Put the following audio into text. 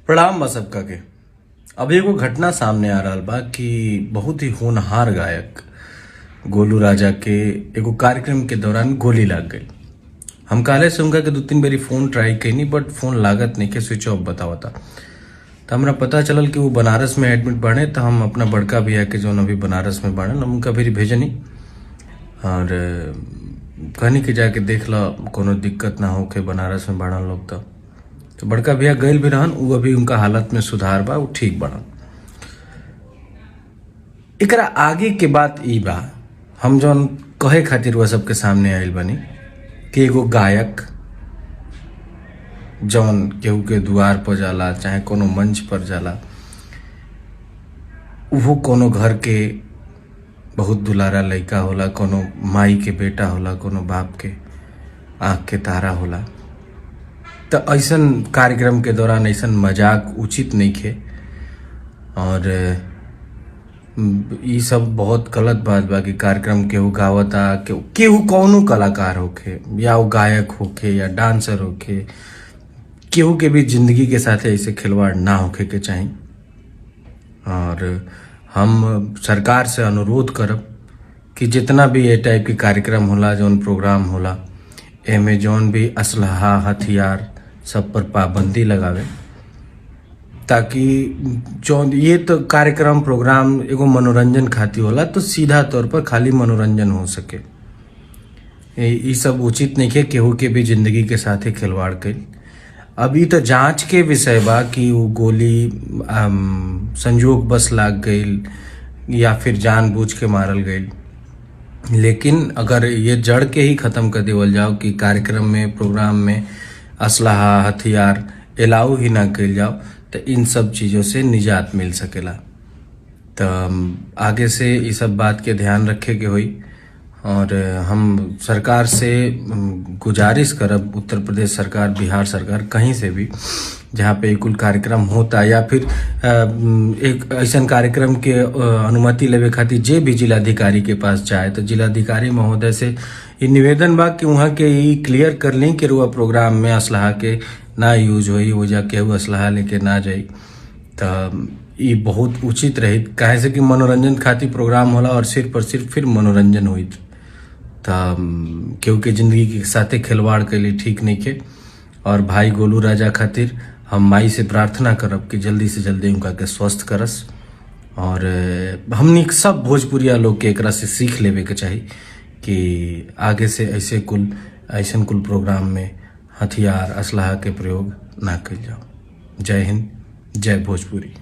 प्रणाम बा सबका के। अभी एगो घटना सामने आ रहल बा कि बहुत ही होनहार गायक गोलू राजा के एगो कार्यक्रम के दौरान गोली लाग गई। हम काले से उनका के 2-3 बारी फोन ट्राई कैनी बट फोन लागत नहीं के स्विच ऑफ बतावता। तो हमरा पता चलल कि वो बनारस में एडमिट बाड़े। तो हम अपना बड़का भैया के जौन अभी बनारस में बाड़न उनका भी भेजनी और कहनी कि जाके देख ला कोनो दिक्कत ना हो के बनारस में बाड़न लोग। तो बड़का भैया गइल भी रहन, वो अभी उनका हालत में सुधार बा, वो ठीक बाड़न। एकरा आगे के बात ई बा, हम जौन कहे खातिर वह सबके सामने आइल बनी कि एगो गायक जौन केहू के द्वार पर जाला चाहे कोनो मंच पर जाला, वो कोनो घर के बहुत दुलारा लड़का होला, कोनो माई के बेटा होला, कोनो बाप के आँख के तारा होला। तो ऐसन कार्यक्रम के दौरान ऐसन मजाक उचित नहीं खे और ये सब बहुत गलत बात बा कि कार्यक्रम केहू गावता, केहू कौनो कलाकार होखे या वो गायक होखे या डांसर होखे, केहू के भी जिंदगी के साथ ऐसे खिलवाड़ ना होखे के चाहिए। और हम सरकार से अनुरोध करब कि जितना भी ये टाइप के कार्यक्रम होला, जौन प्रोग्राम होला, एमे जौन भी असलहा हथियार सब पर पाबंदी लगावे, ताकि जौन ये तो कार्यक्रम प्रोग्राम एगो मनोरंजन खातिर होला, तो सीधा तौर पर खाली मनोरंजन हो सके। ये सब उचित नहीं है केहू के भी जिंदगी के साथ खिलवाड़ कइल। अभी तो जांच के विषय बा कि वो गोली संजोग बस लाग गई या फिर जानबूझ के मारल गई। लेकिन अगर ये जड़ के ही खत्म कर देवल जाओ कि कार्यक्रम में प्रोग्राम में असलहा हथियार अलाउ ही ना कइल जाओ, तो इन सब चीज़ों से निजात मिल सकेला। तो आगे से ये सब बात के ध्यान रखे के होई और हम सरकार से गुजारिश करब, उत्तर प्रदेश सरकार, बिहार सरकार, कहीं से भी जहाँ पे कुल कार्यक्रम होता या फिर एक ऐसा कार्यक्रम के अनुमति लेवे खातिर जे भी जिलाधिकारी के पास जाए, तो जिलाधिकारी महोदय से ये निवेदन बा कि वहाँ के ये क्लियर कर लें कि रुआ प्रोग्राम में असलहा के ना यूज होई, वो जाके वो असलहा लेके ना जाई। तो ये बहुत उचित रही, काहे से कि मनोरंजन खातिर प्रोग्राम होला और सिर्फ और सिर्फ फिर मनोरंजन हुई। तो क्योंकि जिंदगी के साथे खिलवाड़ के लिए ठीक नहीं के। और भाई गोलू राजा खातिर हम माई से प्रार्थना करब कि जल्दी से जल्दी उनका के स्वस्थ करस। और हमनी सब भोजपुरिया लोग के एकरा से सीख लेवे के चाहिए कि आगे से ऐसे कुल प्रोग्राम में हथियार असलहा के प्रयोग ना कइल जाओ। जय हिंद, जय भोजपुरी।